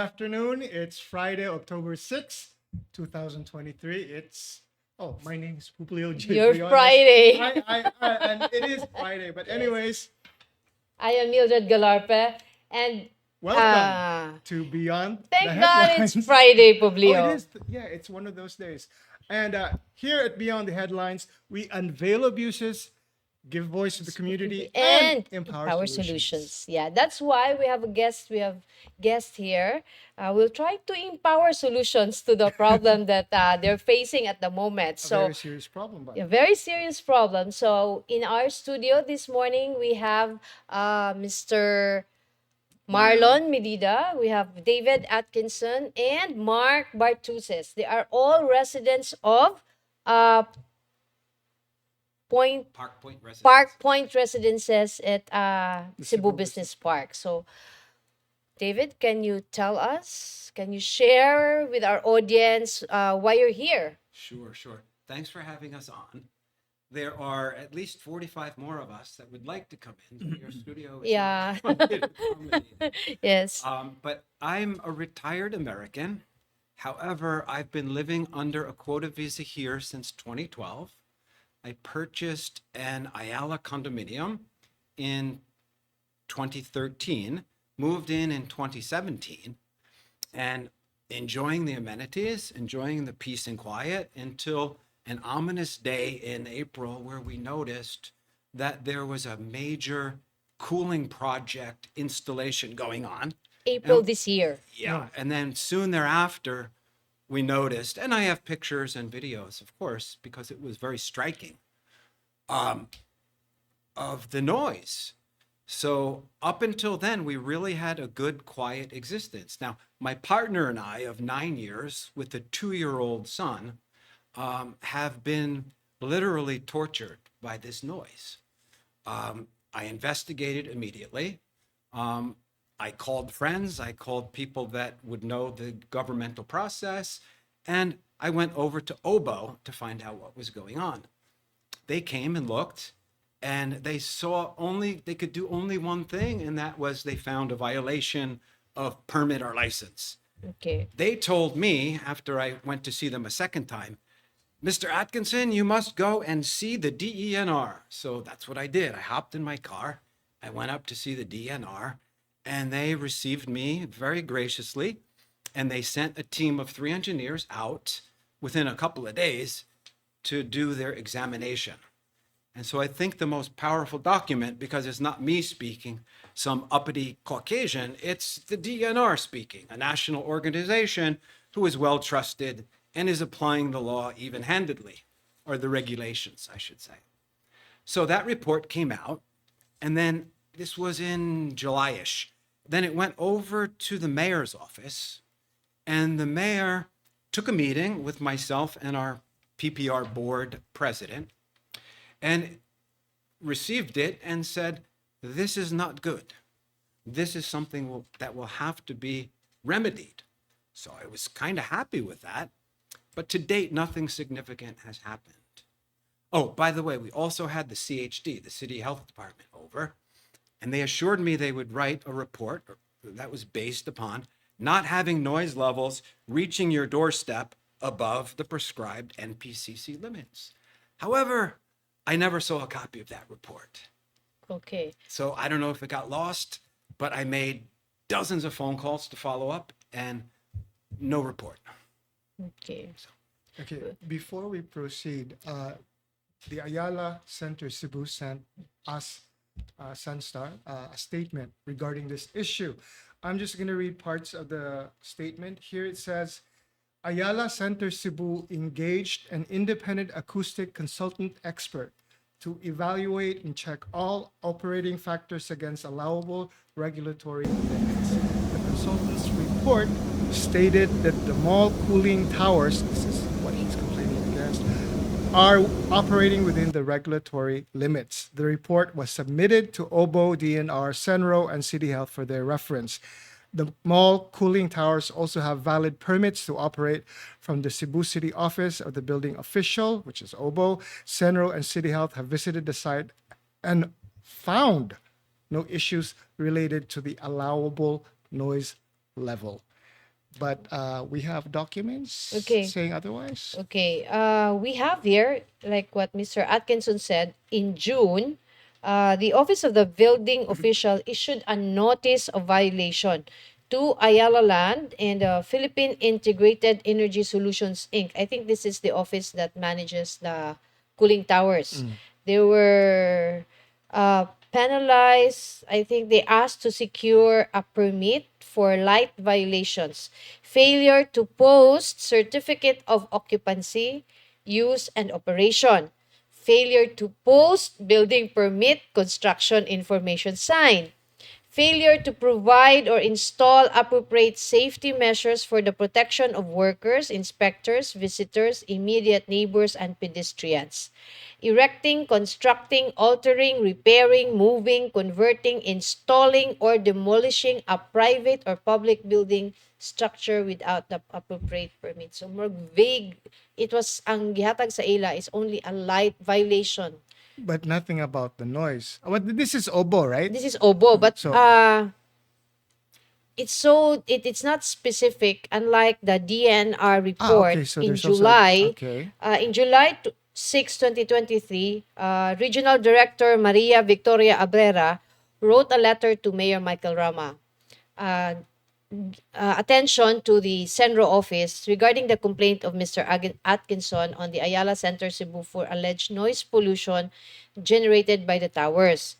afternoon. It's Friday, October 6th, 2023. My name is Publio J. Your Briones. Friday. And it is Friday. But anyways, I am Mildred Galarpe, and welcome to Beyond the thank God Headlines. it's Friday, Oh, it Publio. is. Yeah, it's one of those days. And here at Beyond the Headlines, we unveil abuses, give voice to the community, and And empower Power solutions. Solutions. Yeah, that's why we have a guest. We have guest here. We'll try to empower solutions to the problem that they're facing at the moment. A So very serious problem, by the a way. very serious problem. So in our studio this morning, we have Mr. Marlon Medida, we have David Atkinson, and Mark Bartuses. They are all residents of uh, Point Park Point Residences at The Cebu Business Park. So, David, can you tell us? Can you share with our audience why you're here? Sure. Thanks for having us on. There are at least 45 more of us that would like to come in, but your studio is Yeah. not accommodating. Yes. But I'm a retired American. However, I've been living under a quota visa here since 2012. I purchased an Ayala condominium in 2013, moved in 2017, and enjoying the amenities, enjoying the peace and quiet until an ominous day in April where we noticed that there was a major cooling project installation going on. April And- this year. Yeah. And then soon thereafter, we noticed, and I have pictures and videos, of course, because it was very striking, of the noise. So up until then, we really had a good, quiet existence. Now, my partner and I of 9 years with a 2-year-old son have been literally tortured by this noise. I investigated immediately. I called friends, I called people that would know the governmental process, and I went over to OBO to find out what was going on. They came and looked, and they could do only one thing, and that was they found a violation of permit or license. Okay. They told me after I went to see them a second time, Mr. Atkinson, you must go and see the DENR. So that's what I did. I hopped in my car. I went up to see the DNR, and they received me very graciously. And they sent a team of 3 engineers out within a couple of days to do their examination. And so I think the most powerful document, because it's not me speaking, some uppity Caucasian, it's the DNR speaking, a national organization who is well trusted and is applying the law even-handedly, or the regulations, I should say. So that report came out, and then this was in July-ish. Then it went over to the mayor's office, and the mayor took a meeting with myself and our PPR board president, and received it and said, this is not good. This is something that will have to be remedied. So I was kind of happy with that. But to date, nothing significant has happened. Oh, by the way, we also had the CHD, the City Health Department, over, and they assured me they would write a report that was based upon not having noise levels reaching your doorstep above the prescribed NPCC limits. However, I never saw a copy of that report. Okay. So I don't know if it got lost, but I made dozens of phone calls to follow up and no report. Okay. Okay, before we proceed, the Ayala Center Cebu sent us, Sunstar, a statement regarding this issue. I'm just going to read parts of the statement. Here it says, Ayala Center Cebu engaged an independent acoustic consultant expert to evaluate and check all operating factors against allowable regulatory limits. The consultant's report stated that the mall cooling towers, this is what he's complaining against, are operating within the regulatory limits. The report was submitted to OBO, DNR, Senro, and City Health for their reference. The mall cooling towers also have valid permits to operate from the Cebu City Office of the building official, which is OBO. Senro and City Health have visited the site and found no issues related to the allowable noise level. but we have documents Okay. saying otherwise. Okay. We have here, like what Mr. Atkinson said, in June, the Office of the Building Official issued a notice of violation to Ayala Land and Philippine Integrated Energy Solutions Inc. I think this is the office that manages the cooling towers. They were penalized. I think they asked to secure a permit for light violations, failure to post certificate of occupancy, use, and operation, failure to post building permit construction information sign, failure to provide or install appropriate safety measures for the protection of workers, inspectors, visitors, immediate neighbors, and pedestrians. Erecting, constructing, altering, repairing, moving, converting, installing, or demolishing a private or public building structure without the appropriate permit. So, more vague. It was, ang gihatag sa ila is only a light violation. But nothing about the noise. What this is obo, right? This is OBO, but So- it's not specific, unlike the DNR report okay, so in there's also- July. okay. In July 6, 2023, Regional Director Maria Victoria Abrera wrote a letter to Mayor Michael Rama. Attention to the Senro office regarding the complaint of Mr. Atkinson on the Ayala Center, Cebu for alleged noise pollution generated by the towers.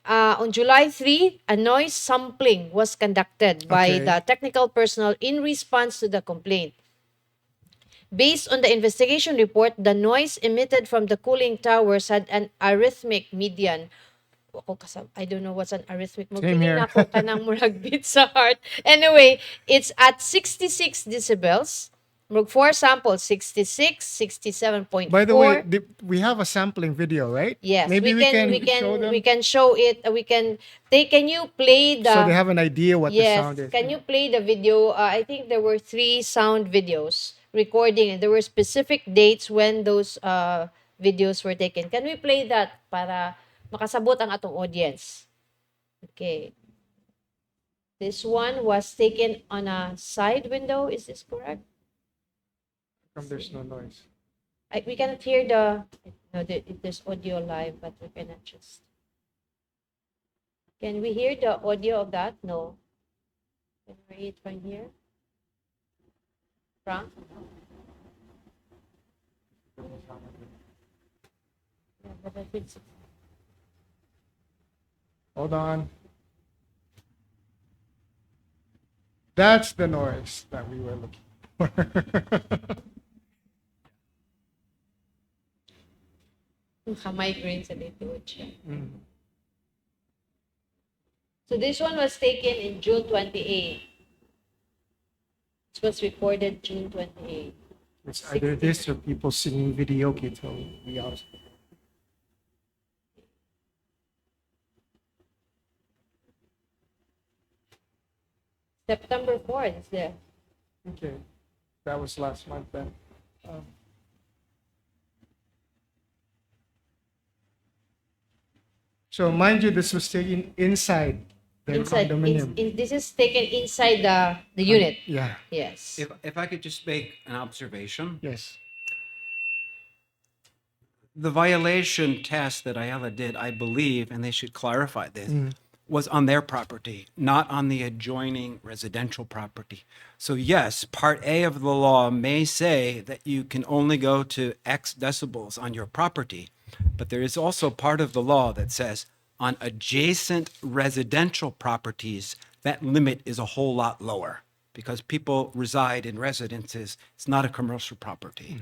On July 3, a noise sampling was conducted by Okay. the technical personnel in response to the complaint. Based on the investigation report, the noise emitted from the cooling towers had an arrhythmic median. I don't know what's an arrhythmic. Same here. Magpiling ako kanang murag beat sa heart. Anyway, it's at 66 decibels. Murag 4 samples, 66, 67.4. By the way, we have a sampling video, right? Yes, Maybe we can show them we can show it. Can you play the so they have an idea what the yes, sound is. can you play the video? I think there were 3 sound videos recording, and there were specific dates when those videos were taken. Can we play that para makasabot ang atong audience? Okay. This one was taken on a side window. Is this correct? There's no noise. We cannot hear the. No, there's audio live, but we cannot just. Can we hear the audio of that? No. Can we hear it from here? Frank? Yeah, but I think Hold on. That's the noise that we were looking for. migraine sa dito. Mm. So this one was taken in June 28. This was recorded June 28. It's either this or people singing video kito. We also. September 4th is there. Okay. That was last month then. So mind you, this was taken inside the Inside, condominium. this is taken inside the unit. Yeah. Yes. If I could just make an observation, Yes. the violation test that Ayala did, I believe, and they should clarify this, was on their property, not on the adjoining residential property. So yes, Part A of the law may say that you can only go to X decibels on your property, but there is also part of the law that says on adjacent residential properties, that limit is a whole lot lower because people reside in residences. It's not a commercial property.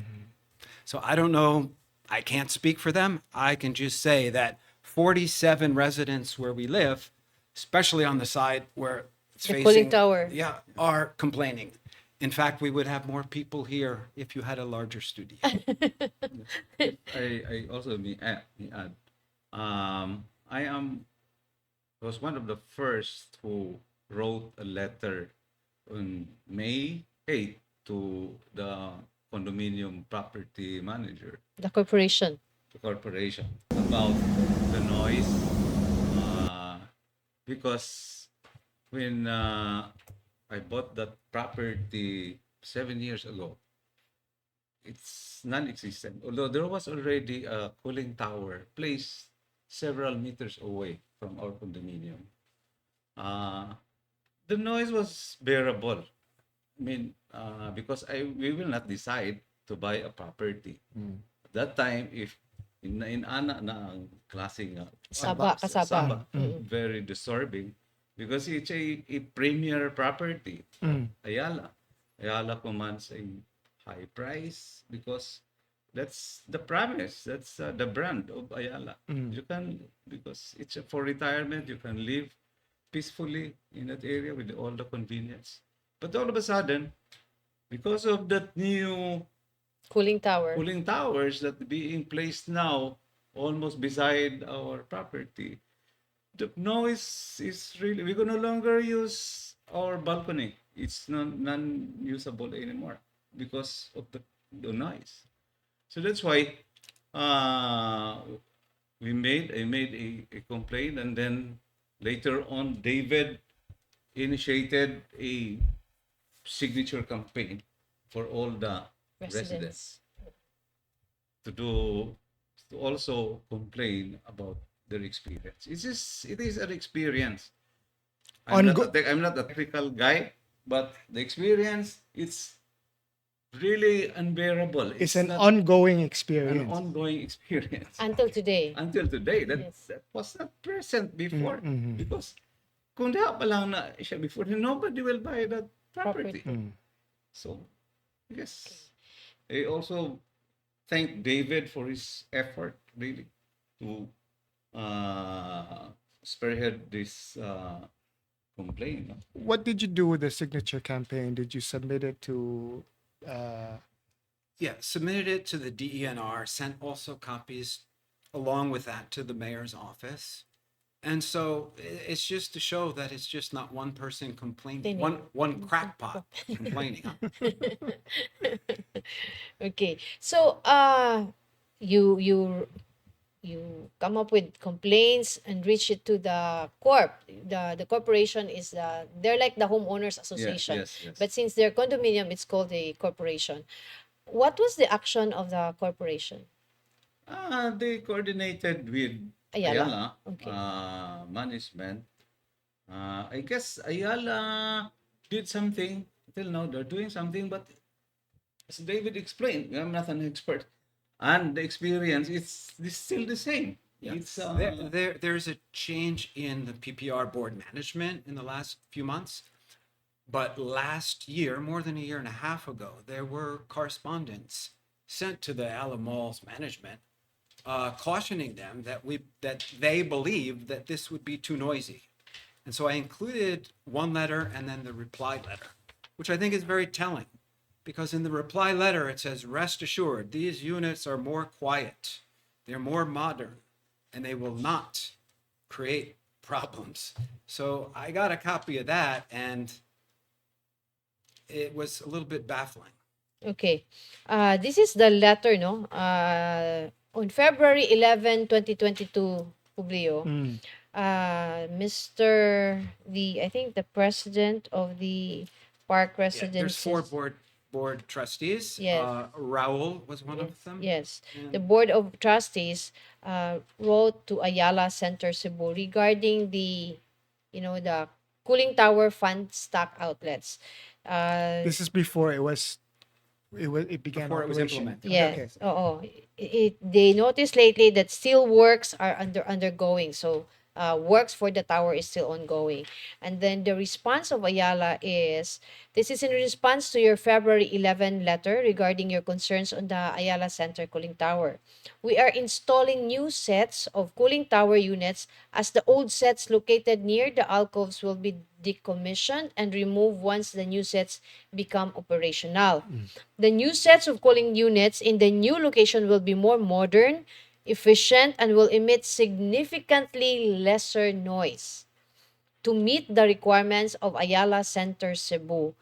So I don't know. I can't speak for them. I can just say that 47 residents where we live, especially on the side where it's The facing, cooling tower. yeah, are complaining. In fact, we would have more people here if you had a larger studio. I also may add. I was one of the first who wrote a letter on May 8th to the condominium property manager, The corporation. the corporation, about the noise. Because when I bought that property 7 years ago. It's non-existent. Although there was already a cooling tower placed several meters away from our condominium. Uh, the noise was bearable. I mean, because we will not decide to buy a property. At that time, if in ana na ang klaseng Saba, kasaba. saba, very disturbing because it's a premier property. Ayala. Ayala commands a high price because that's the promise. That's the brand of Ayala. You can, because it's for retirement, you can live peacefully in that area with all the convenience. But all of a sudden, because of that new Cooling tower. cooling towers that being placed now almost beside our property, the noise is really, we can no longer use our balcony. It's non-usable anymore because of the noise. So that's why uh, I made a complaint, and then later on David initiated a signature campaign for all the residents Residents. to do, to also complain about their experience. It is an experience. I'm not a technical guy, but the experience, it's really unbearable. It's an not ongoing an experience. ongoing experience Until today. until today. Yes. That was not present before because kung di pa lang na siya before, nobody will buy that property. So, yes. I also thank David for his effort, really, to spearhead this complaint. No? What did you do with the signature campaign? Did you submit it to Yeah, submitted it to the DENR, sent also copies along with that to the mayor's office. And so it's just to show that it's just not one person complaining, one crackpot complaining. Okay. So, you come up with complaints and reach it to the corp. The corporation is they're like the homeowners association. Yes. But since they're condominium, it's called a corporation. What was the action of the corporation? They coordinated with Ayala. Ayala Okay. management. I guess Ayala did something. Till now, they're doing something, but as David explained, I'm not an expert, and the experience it's still the same. Yeah. It's There's a change in the PPR board management in the last few months. But last year, more than a year and a half ago, there were correspondence sent to the Ayala Malls management cautioning them that they believed that this would be too noisy. And so I included one letter and then the reply letter, which I think is very telling. Because in the reply letter, it says, rest assured, these units are more quiet, they're more modern, and they will not create problems. So I got a copy of that, and it was a little bit baffling. Okay. This is the letter, no? On February 11, 2022, Publio, Mr. I think the president of the Park Yeah, Residences. there's four board trustees. Yes. Raul was one of them. Yes. And- The Board of Trustees wrote to Ayala Center Cebu regarding the cooling tower fund stock outlets. this is before it began Before it was operation. implemented. Yes. Okay. Oo. They noticed lately that still works are undergoing. So, works for the tower is still ongoing. And then the response of Ayala is, this is in response to your February 11 letter regarding your concerns on the Ayala Center Cooling Tower. We are installing new sets of cooling tower units as the old sets located near the alcoves will be decommissioned and removed once the new sets become operational. The new sets of cooling units in the new location will be more modern, efficient, and will emit significantly lesser noise to meet the requirements of Ayala Center Cebu.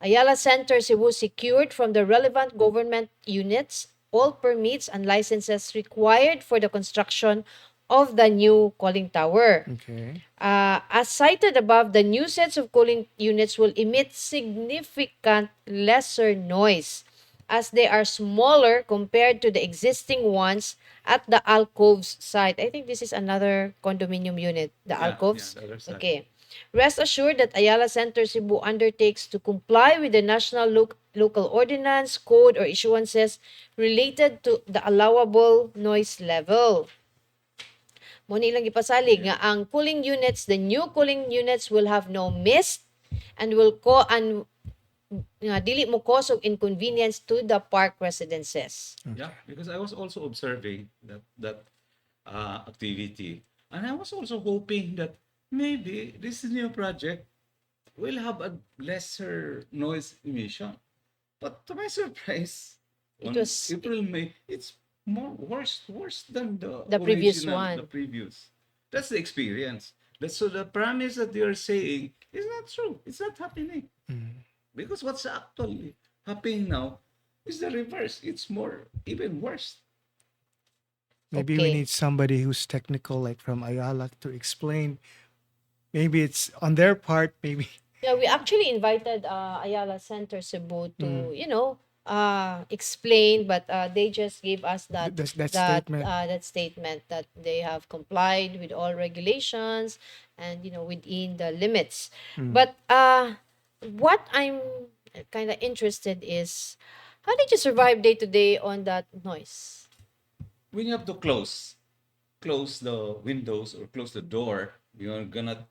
Ayala Center Cebu secured from the relevant government units all permits and licenses required for the construction of the new cooling tower. Okay. As cited above, the new sets of cooling units will emit significant lesser noise as they are smaller compared to the existing ones at the alcoves site. I think this is another condominium unit, the Yeah, alcoves. the other side. Okay. Rest assured that Ayala Center Cebu undertakes to comply with the national local ordinance, code, or issuances related to the allowable noise level. Muna ilang ipasalig nga ang cooling units, the new cooling units will have no mist and will nga dili mo cause of inconvenience to the park residences. Yeah, because I was also observing that activity, and I was also hoping that maybe this new project will have a lesser noise emission. But to my surprise, It on was April May, it's worse than the the previous original, the one. previous. That's the experience. That's so the promise that they are saying is not true. It's not happening. Because what's actually happening now is the reverse. It's more even worse. Maybe we Okay. need somebody who's technical, like from Ayala, to explain. Maybe it's on their part. Maybe. Yeah, we actually invited Ayala Center Cebu to, explain, but they just gave us That statement. that statement that they have complied with all regulations and within the limits. But what I'm kind of interested is, how did you survive day to day on that noise? When you have to close the windows or close the door, you are not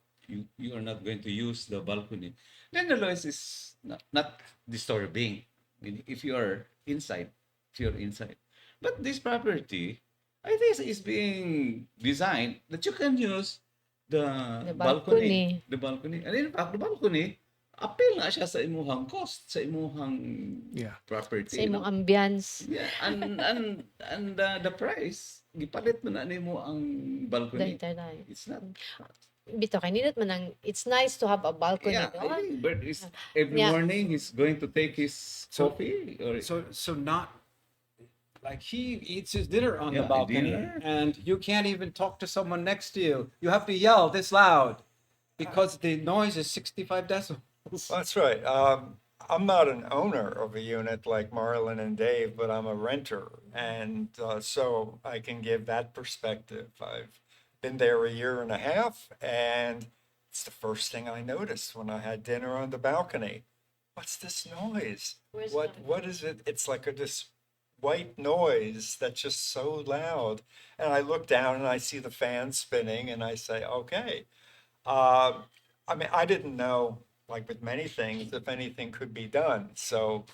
going to use the balcony. Then the noise is not disturbing. I mean, if you're inside. But this property, I think is being designed that you can use The balcony. balcony. The balcony. And in fact, the balcony, appeal na siya sa imuhang cost, sa imuhang Yeah. Sa property, imong no? ambience. Yeah, and the price, gipalit mo na nimo ang balcony. Dahil tayo. It's not. Bito kay nindot man ang it's nice to have a balcony, Yeah, I no? think Bert is every Yeah. morning he's going to take his So- coffee or So not like he eats his dinner on the Yeah, balcony, dinner. and you can't even talk to someone next to you. You have to yell this loud because the noise is 65 decibels. That's right. I'm not an owner of a unit like Marlon and Dave, but I'm a renter. And so I can give that perspective. I've been there a year and a half, and it's the first thing I noticed when I had dinner on the balcony. What's this noise? Where's What the- what is it? It's like this white noise that's just so loud. And I look down and I see the fan spinning, and I say, okay. Uh, I mean, I didn't know, like with many things, if anything could be done. So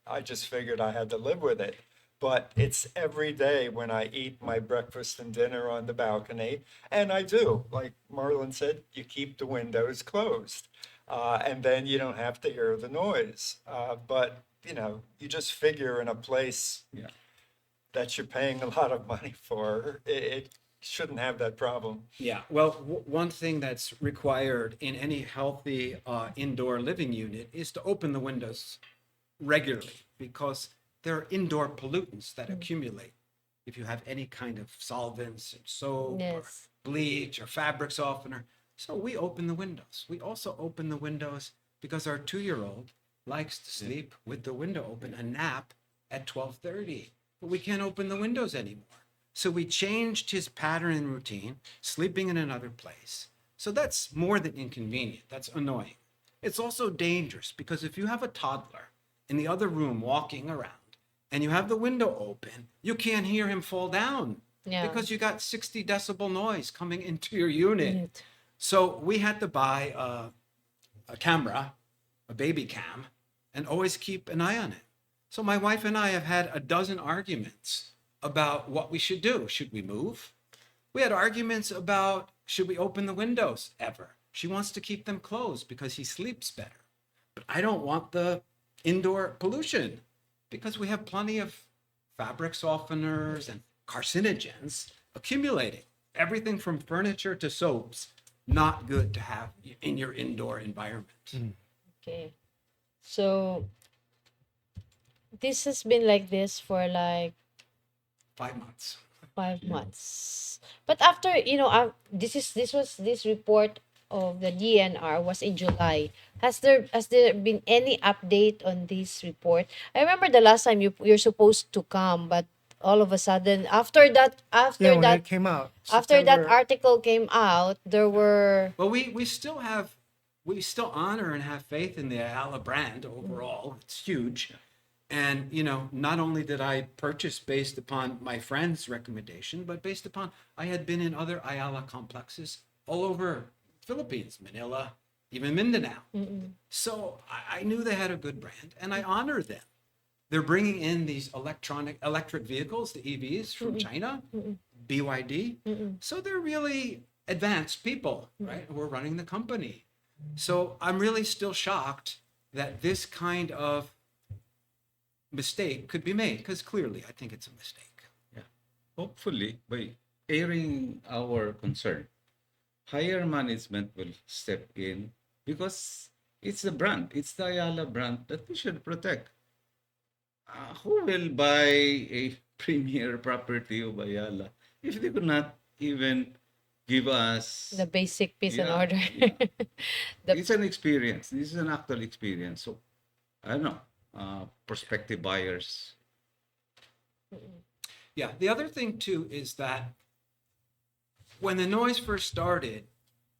I just figured I had to live with it. But it's every day when I eat my breakfast and dinner on the balcony. And I do, like Marlon said, you keep the windows closed. And then you don't have to hear the noise. But, you just figure in a place yeah. that you're paying a lot of money for, it shouldn't have that problem. Yeah, well, one thing that's required in any healthy indoor living unit is to open the windows regularly because there are indoor pollutants that accumulate. If you have any kind of solvents, soap, or Yes. bleach, or fabric softener, so we open the windows. We also open the windows because our 2-year-old likes to sleep with the window open, a nap at 12:30, but we can't open the windows anymore. So we changed his pattern and routine, sleeping in another place. So that's more than inconvenient. That's annoying. It's also dangerous because if you have a toddler in the other room walking around and you have the window open, you can't hear him fall down Yeah. because you got 60 decibel noise coming into your unit. Unit. So we had to buy a camera, a baby cam, and always keep an eye on it. So my wife and I have had a dozen arguments about what we should do. Should we move? We had arguments about should we open the windows ever? She wants to keep them closed because he sleeps better. But I don't want the indoor pollution because we have plenty of fabric softeners and carcinogens accumulating. Everything from furniture to soaps, not good to have in your indoor environment. Okay. So this has been like this for like 5 months. 5 months. But after, this report of the DNR was in July. Has there been any update on this report? I remember the last time you're supposed to come, but all of a sudden after that Yeah, after when that it came out, after that September. article came out, there were Well, we still honor and have faith in the Ayala brand overall. It's huge. And, not only did I purchase based upon my friend's recommendation, but based upon I had been in other Ayala complexes all over Philippines, Manila, even Mindanao. So I knew they had a good brand and I honor them. They're bringing in these electric vehicles, the EVs from China, BYD. So they're really advanced people, right? Who are running the company. So I'm really still shocked that this kind of mistake could be made, because clearly I think it's a mistake. Yeah. Hopefully, by airing our concern, higher management will step in because it's the brand, it's the Ayala brand that we should protect. Who will buy a premier property of Ayala if they could not even give us? the basic piece in Yeah, order. yeah. The- It's an experience. This is an actual experience. So I don't know. Prospective buyers. Yeah. The other thing too is that when the noise first started,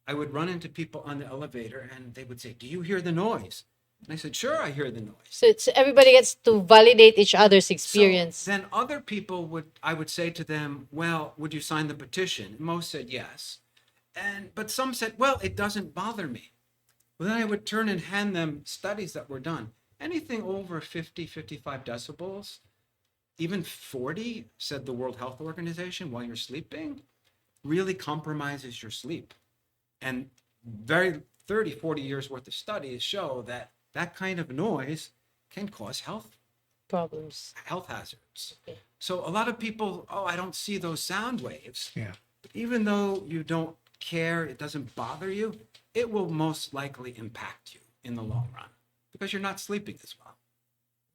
I would run into people on the elevator and they would say, "Do you hear the noise?" And I said, "Sure, I hear the noise." so everybody gets to validate each other's So experience. then other people I would say to them, "Well, would you sign the petition?" And most said yes. But some said, "Well, it doesn't bother me." Well, then I would turn and hand them studies that were done. Anything over 50, 55 decibels, even 40, said the World Health Organization, while you're sleeping, really compromises your sleep. And 30, 40 years worth of studies show that that kind of noise can cause health Problems. hazards. Okay. So a lot of people, "Oh, I don't see those sound waves." Yeah. But even though you don't care, it doesn't bother you, it will most likely impact you in the long run because you're not sleeping as well.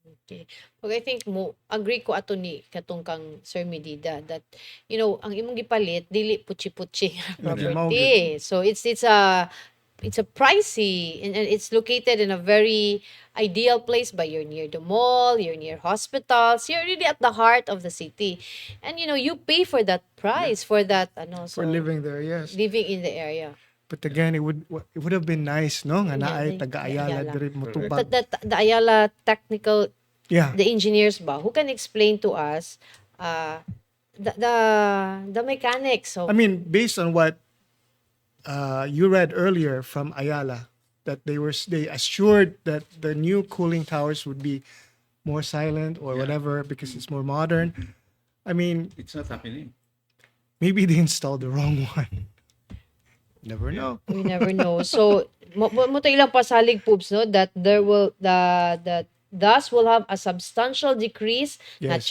Okay. Okay, I think mo agree ko ato ni katong kang Sir Medida that ang imong gipalit dili putsi-putsi nga Lagi property. So it's a pricey, and it's located in a very ideal place, but you're near the mall, you're near hospitals, you're really at the heart of the city. And you pay for that price for that For so living there, yes. living in the area. But again, it would have been nice, no? Nga Yeah, naay the taga-Ayala Ayala. diri The, motubag. the Ayala technical, Yeah. the engineers ba who can explain to us the mechanics of I mean, based on what you read earlier from Ayala, that they assured that the new cooling towers would be more silent or Yeah. whatever because it's more modern. I mean, It's not happening. maybe they installed the wrong one. Never know. we never know. So mo tayo lang pasalig poops, no, that there will the dust will have a substantial decrease, not Yes.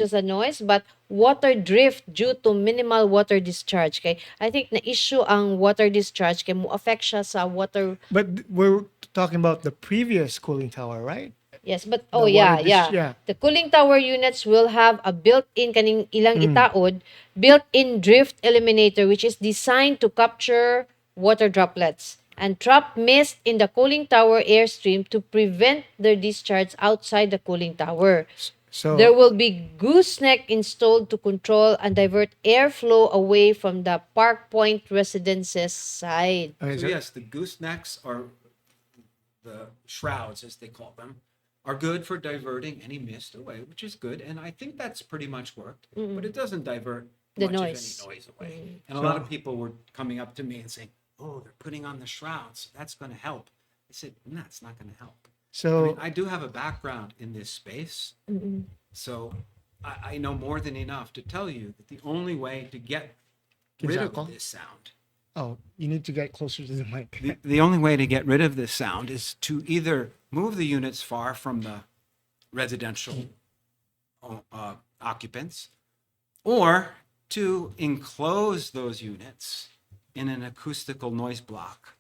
just the noise, but water drift due to minimal water discharge. Okay, I think na issue ang water discharge kay mo affect siya sa water. But we're talking about the previous cooling tower, right? Yes, but The water yeah. The cooling tower units will have a built-in kaning ilang Mm. itaod, built-in drift eliminator which is designed to capture water droplets and trap mist in the cooling tower airstream to prevent their discharge outside the cooling tower. So There will be gooseneck installed to control and divert airflow away from the Park Point residences side. okay, So so- yes, the goosenecks, or the shrouds as they call them, are good for diverting any mist away, which is good. And I think that's pretty much worked, but it doesn't divert The much of noise. any noise away. And a lot of people were coming up to me and saying, "Oh, they're putting on the shrouds. That's going to help." I said, "No, it's not going to help." so I do have a background in this space, so I know more than enough to tell you that the only way to get rid of Exactly. this sound, oh, you need to get closer to the mic. the only way to get rid of this sound is to either move the units far from the residential occupants, or to enclose those units in an acoustical noise block,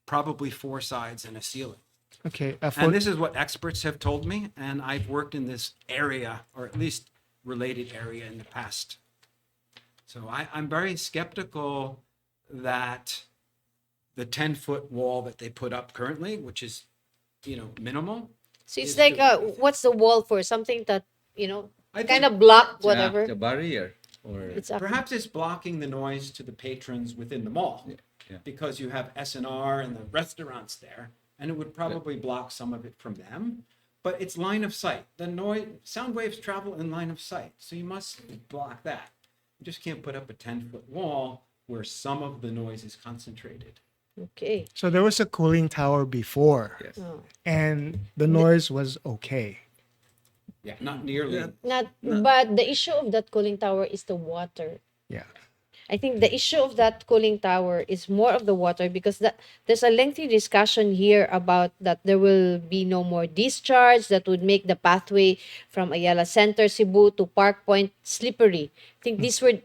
probably 4 sides and a ceiling. Okay, And this is what experts have told me, and I've worked in this area, or at least related area, in the past So I'm very skeptical that the 10-foot wall that they put up currently, which is, minimal. So it's is like, doing anything. what's the wall for? Something that, I kind think of block Yeah, whatever. the barrier or It's up. perhaps it's blocking the noise to the patrons within the mall. yeah. Because you have S&R and the restaurants there, and it would probably block some of it from them. But it's line of sight. The noise, sound waves travel in line of sight, so you must block that. You just can't put up a 10-foot wall where some of the noise is concentrated. Okay. So there was a cooling tower before, Yes. Oh. and the noise was okay. Yeah, not nearly. But the issue of that cooling tower is the water. Yeah. I think the issue of that cooling tower is more of the water, because there's a lengthy discussion here about that there will be no more discharge that would make the pathway from Ayala Center, Cebu to Park Point slippery. I think these were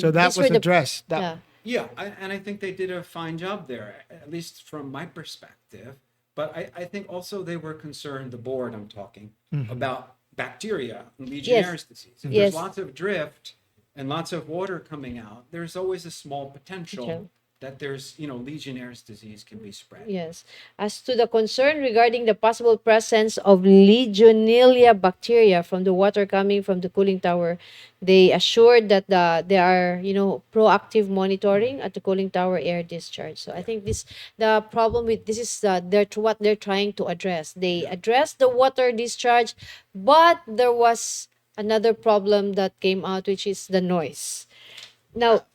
So that these were was addressed. That, yeah. Yeah, and I think they did a fine job there, at least from my perspective. But I think also they were concerned, the board I'm talking, about bacteria and Legionnaire's disease. If Yes. there's lots of drift and lots of water coming out, there's always a small potential Okay. that there's, Legionnaire's disease can be spread. Yes. As to the concern regarding the possible presence of Legionella bacteria from the water coming from the cooling tower, they assured that there are, proactive monitoring at the cooling tower air discharge. So I think the problem with this is what they're trying to address. They addressed the water discharge, but there was another problem that came out, which is the noise. Now,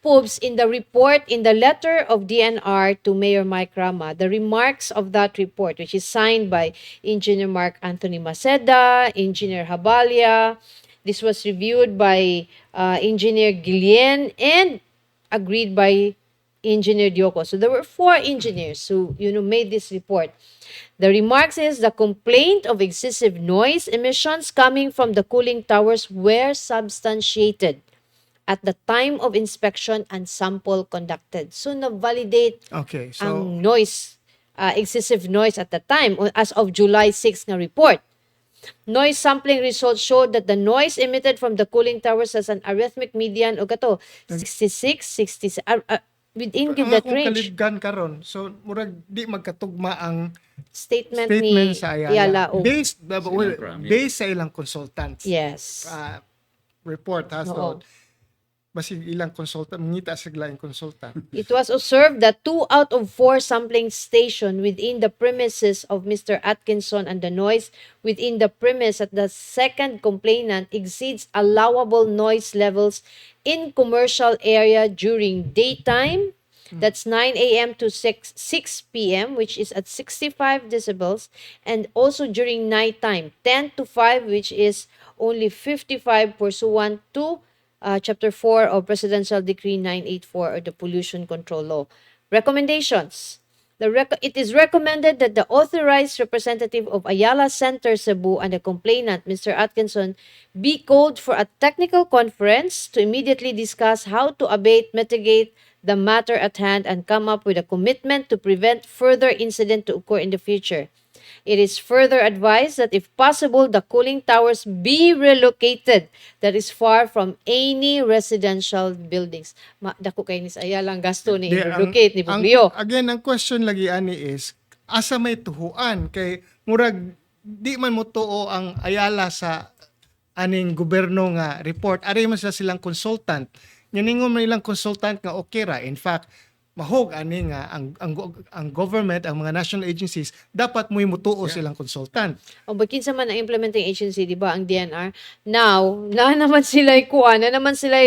Pubs, in the report, in the letter of DNR to Mayor Mike Rama, the remarks of that report, which is signed by Engineer Mark Anthony Maceda, Engineer Habalia, this was reviewed by Engineer Guillen and agreed by Engineer Dioko. So there were 4 engineers who, made this report. The remarks is the complaint of excessive noise emissions coming from the cooling towers were substantiated at the time of inspection and sample conducted. So, na-validate okay. So ang noise, excessive noise at the time as of July 6 na report. Noise sampling results showed that the noise emitted from the cooling towers has an arithmetic median o gato 66, 67, within ang that akong range. kalibgan karon. So murag di magkatugma ang Statement statement ni sa Ayala. Ayala. O, Based sa ilang consultants. yes. Report has Oo. to basig ilang consultant, mangita sa ilang consultant. It was observed that 2 out of 4 sampling station within the premises of Mr. Atkinson and the noise within the premise at the second complainant exceeds allowable noise levels in commercial area during daytime. That's 9 a.m. to 6 p.m., which is at 65 decibels, and also during nighttime, 10 to 5, which is only 55 pursuant to Chapter 4 of Presidential Decree 984 or the Pollution Control Law. Recommendations. It is recommended that the authorized representative of Ayala Center Cebu and the complainant, Mr. Atkinson, be called for a technical conference to immediately discuss how to mitigate the matter at hand and come up with a commitment to prevent further incident to occur in the future. It is further advised that if possible, the cooling towers be relocated that is far from any residential buildings. Dako kay ni saya lang gasto ni Di, relocate ni Buglio. again, ang question lagi ani is, asa may tuhuan? Kay murag, di man mo tuo ang Ayala sa aning gobyerno nga report. Ari man sa silang consultant. Nganingon man ilang consultant nga okay ra. In fact, mahog ani nga ang government, ang mga national agencies dapat mo mutuo silang consultant. O bakin sa man ang implementing agency, di ba, ang DNR, now, na naman sila kuha, na naman sila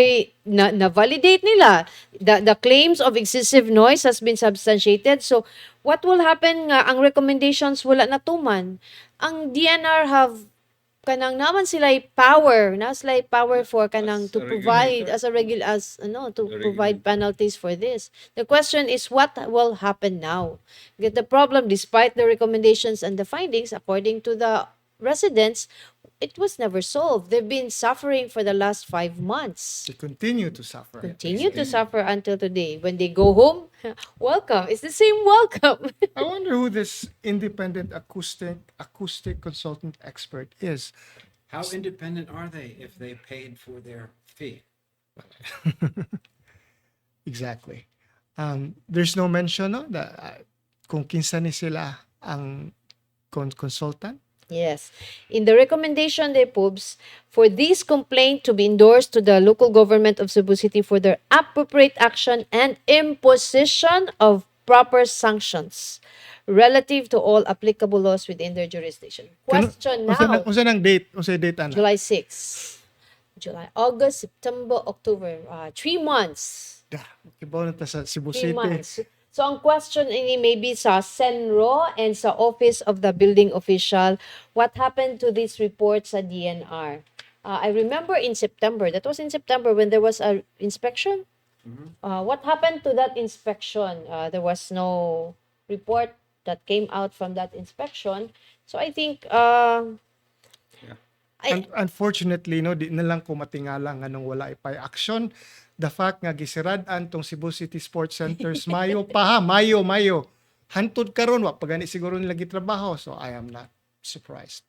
na-validate nila. The claims of excessive noise has been substantiated. So, what will happen nga, ang recommendations wala na tuman. Ang DNR have kanang naman sila power for kanang to As a provide regulator. to The provide penalties for this. The question is what will happen now? Get the problem, despite the recommendations and the findings according to the residents, it was never solved. They've been suffering for the last 5 months. They continue to suffer. Continue to suffer until today. When they go home, welcome. It's the same welcome. I wonder who this independent acoustic consultant expert is. How independent are they if they paid for their fee? Exactly. There's no mention no that kung kinsa ni sila ang consultant. Yes. In the recommendation, they pubs, for this complaint to be endorsed to the local government of Cebu City for their appropriate action and imposition of proper sanctions relative to all applicable laws within their jurisdiction. Question now, Unsa nang date? Unsa date ana? July 6. August, September, October. 3 months. Kibaw na ta sa Cebu 3 City. months. So, ang question ini maybe sa Senro and sa Office of the Building Official, what happened to this report sa DNR? I remember in September, that was in September when there was a inspection. What happened to that inspection? There was no report that came out from that inspection. So, I think, Yeah. Unfortunately, no, di na lang ko matingala nga nung wala ipay action. The fact nga gisirad-an tong Cebu City Sports Centers Mayo pa ha, Mayo. Hantod karon wa pa gani siguro nila gitrabaho, so I am not surprised.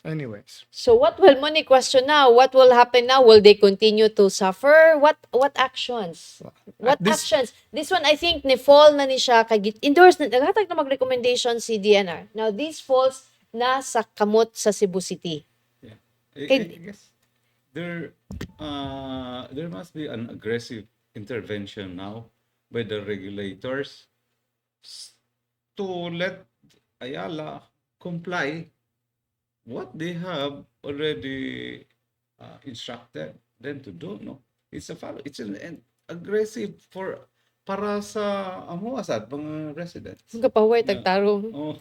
Anyways, so what will money question now? What will happen now? Will they continue to suffer? What actions? What this- actions? This one I think ni fall na ni siya kay endorse na naghatag na mag-recommendation si DNR. Now this falls na sa kamot sa Cebu City. Yeah. Okay. I guess there must be an aggressive intervention now by the regulators to let Ayala comply what they have already instructed them to do. No, it's an aggressive para sa asad mga residents. Ang kapaway Yeah. tagtarong. Oh,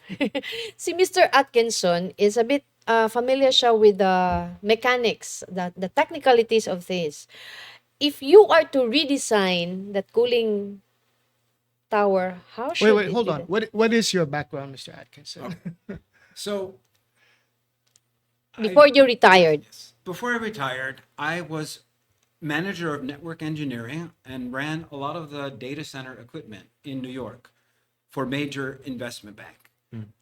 Si Mr. Atkinson is a bit familiar siya with the mechanics, the technicalities of things. If you are to redesign that cooling tower, how should wait, it hold be on. done? What is your background, Mr. Atkinson? So Before you retired. yes, before I retired, I was manager of network engineering and ran a lot of the data center equipment in New York for major investment bank.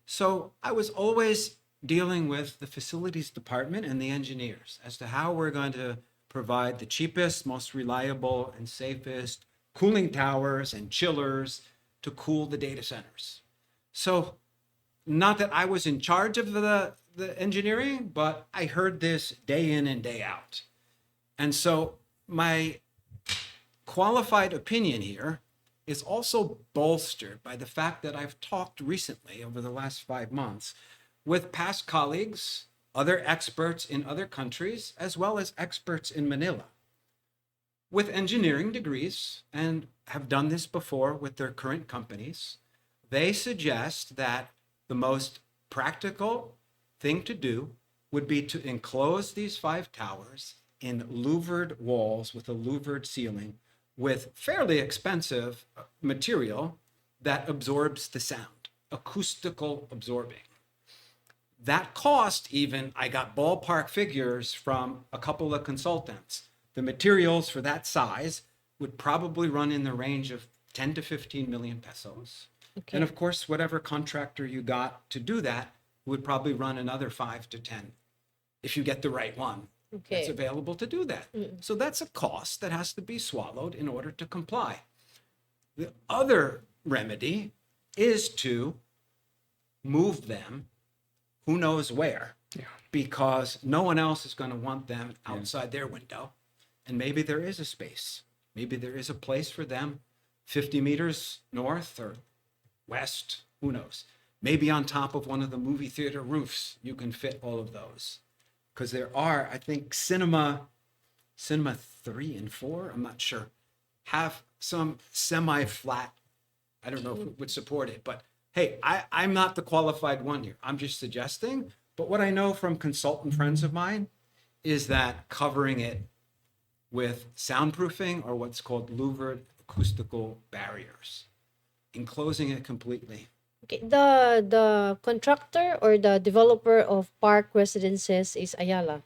So I was always dealing with the facilities department and the engineers as to how we're going to provide the cheapest, most reliable, and safest cooling towers and chillers to cool the data centers. So not that I was in charge of the engineering, but I heard this day in and day out. And so my qualified opinion here is also bolstered by the fact that I've talked recently over the last 5 months with past colleagues, other experts in other countries, as well as experts in Manila with engineering degrees and have done this before with their current companies. They suggest that the most practical thing to do would be to enclose these 5 towers in louvered walls with a louvered ceiling with fairly expensive material that absorbs the sound, acoustical absorbing. That cost, even, I got ballpark figures from a couple of consultants. The materials for that size would probably run in the range of 10 to 15 million pesos. Okay. And of course, whatever contractor you got to do that would probably run another 5 to 10 if you get the right one that's Okay. available to do that. So that's a cost that has to be swallowed in order to comply. The other remedy is to move them who knows where, because no one else is going to want them outside their window. And maybe there is a space. Maybe there is a place for them 50 meters north or west, who knows. Maybe on top of one of the movie theater roofs, you can fit all of those. Because there are, I think, cinema 3 and 4, I'm not sure, have some semi-flat, I don't know if it would support it, but hey, I'm not the qualified one here. I'm just suggesting. But what I know from consultant friends of mine is that covering it with soundproofing or what's called louvered acoustical barriers, enclosing it completely. Okay. The contractor or the developer of park residences is Ayala.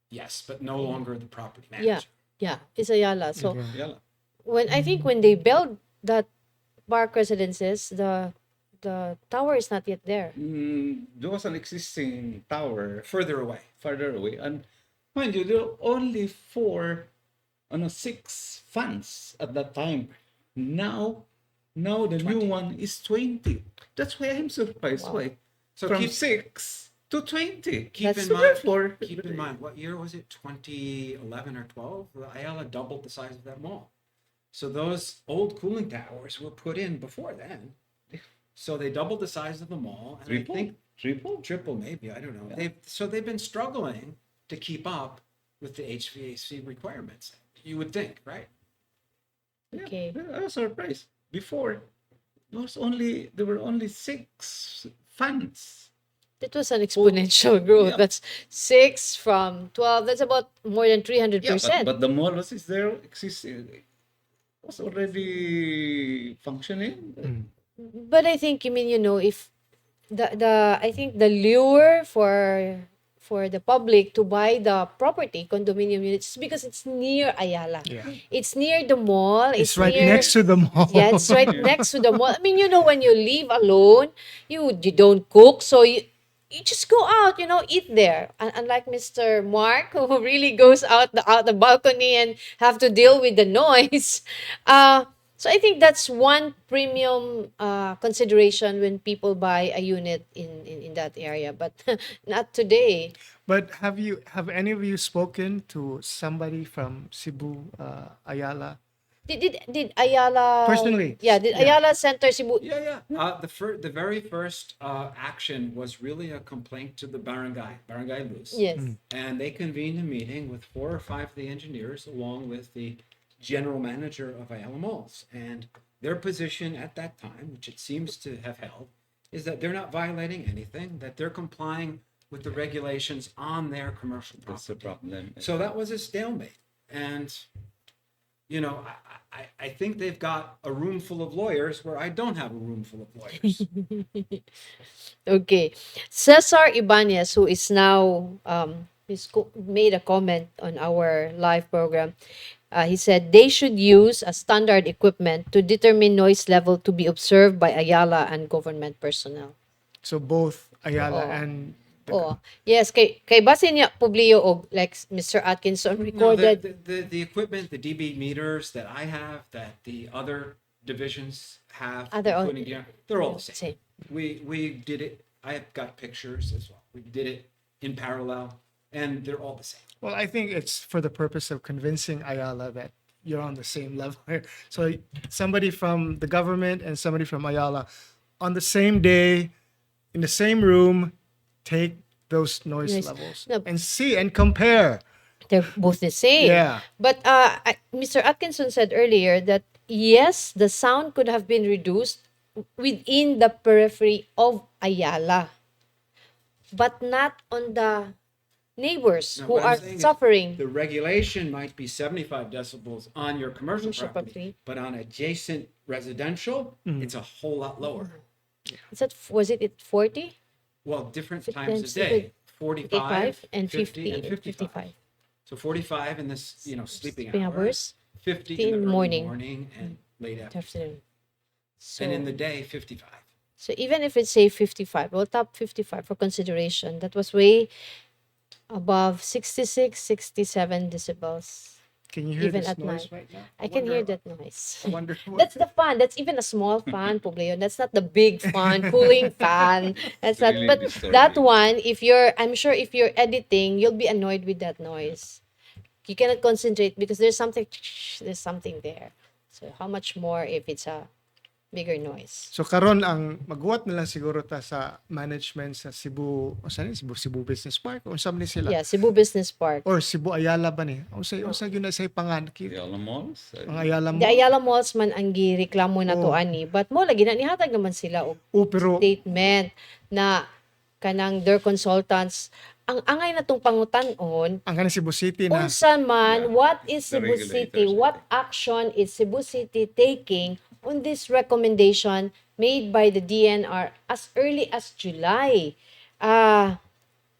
Yes, but no longer the property Yeah. manager. Yeah, it's Ayala. So yeah. when they build that park residences, the tower is not yet there. There was an existing tower Further away. further away, and Mind you, there were only four, six fans at that time. Now, now the new one is 20. That's why I'm surprised. Wow. Why? So From keep 6 to 20. keep That's in So mind, therefore, keep in mind, what year was it? 2011 or 12? Ayala doubled the size of that mall. So those old cooling towers were put in before then. So they doubled the size of the mall, and I triple, think triple. triple maybe, I don't know. Yeah. They've been struggling to keep up with the HVAC requirements. You would think, right? Yeah, Okay. I was surprised. Before, there were only 6 fans. That was an exponential growth. Yeah. That's 6 from 12. That's about more than Yeah, 300%. but the mall was is there existing, was already functioning. But I think, you mean, if the I think the lure for the public to buy the property condominium units is because it's near Ayala. Yeah. It's near the mall. It's right near, next to the mall. Yeah, it's right next to the mall. I mean, when you live alone, you don't cook, so you just go out, eat there. Unlike Mr. Mark, who really goes out the balcony and have to deal with the noise. So I think that's one premium consideration when people buy a unit in that area, but not today. But have any of you spoken to somebody from Cebu, Ayala? Did Ayala Personally, Yeah, did yeah. Ayala Center Cebu? Yeah, yeah. The very first action was really a complaint to the barangay Luz. Yes. And they convened a meeting with 4 or 5 of the engineers, along with the general manager of Ayala Malls. And their position at that time, which it seems to have held, is that they're not violating anything, that they're complying with the regulations on their commercial That's the property. problem. So that was a stalemate. And, I think they've got a room full of lawyers where I don't have a room full of lawyers. Okay. Cesar Ibanez, who is now made a comment on our live program. He said they should use a standard equipment to determine noise level to be observed by Ayala and government personnel. So both Ayala Oo. and Oh, yes, kay base niya Publio og like Mr. Atkinson No, recorded. the equipment, the dB meters that I have, that the other divisions have, They're all- including they're all the same. Same. We did it. I have got pictures as well. We did it in parallel, and they're all the same. well, I think it's for the purpose of convincing Ayala that you're on the same level. So somebody from the government and somebody from Ayala on the same day in the same room take those noise Noise. levels No. and see and compare. They're both the same. Yeah. But Mr. Atkinson said earlier that yes, the sound could have been reduced within the periphery of Ayala, but not on the neighbors No, who what I'm are saying is suffering. The regulation might be 75 decibels on your commercial Commercial property, property. but on adjacent residential, it's a whole lot lower. Was it at 40? Well, different Fi- times a times day. 45 45 and 50 and 55. So 45 in this, sleeping Sleeping hours. hours. 50 in in the the early morning. morning and late afternoon. Afternoon. So, And in the day, 55. so even if it's say 55, well, top 55 for consideration, that was way above 66, 67 decibels. Can you hear Even this at noise night. right now? I can hear that noise. I wonder what. That's the fan. That's even a small fan, Publio. That's not the big fan, cooling fan. That's not. Really But disturbing. that one, I'm sure if you're editing, you'll be annoyed with that noise. You cannot concentrate because there's something there. So how much more if it's a bigger noise? So karon ang magwat na lang siguro ta sa management sa Cebu, o saan Cebu Business Park o saan ni sila? Yeah, Cebu Business Park. Or Cebu Ayala ba ni? Unsa gyud na say pangan The Ayala Malls. ang Ayala The mo. Ayala Malls man ang gireklamo na to Oh. ani, but mo lagi na nihatag naman sila og Pero statement na kanang their consultants ang angay na tong pangutan-on ang kanang Cebu City na unsa man, Yeah. what is The Cebu regulators, City, I what action is Cebu City taking on this recommendation made by the DNR as early as July.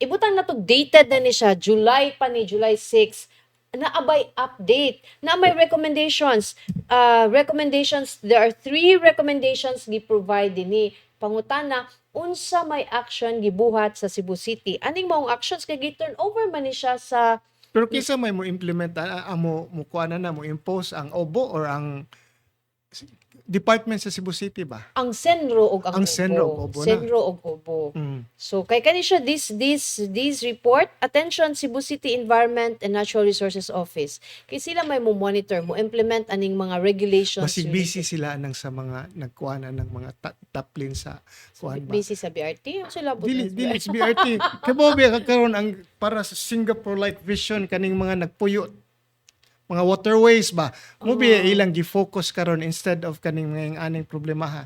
Ibutang na to, dated na ni siya, July 6. Naabay update. Na may recommendations. There are 3 recommendations gi-provide ni pangutana unsa may action gibuhat sa Cebu City. Aning maong actions kay gi-turn over man ni siya sa Pero kisa may mo implement mo kuha na mo impose ang OBO or ang department sa Cebu City ba? Ang Senro ug ang Ang Senro ug Obo. Obo na. Senro ug Obo. Mm. So kay kani siya this report, attention Cebu City Environment and Natural Resources Office. Kay sila may mo monitor, mo implement aning mga regulations. Basig busy sila nang sa mga nagkuha na ng mga taplin sa kuan ba. Busy sa BRT. Yung sila Dili sa BRT. Kay bobe kakaron ang para sa Singapore Light Vision kaning mga nagpuyo mga waterways ba. Mo ilang gi-focus karon instead of kaning mga aning problema ha.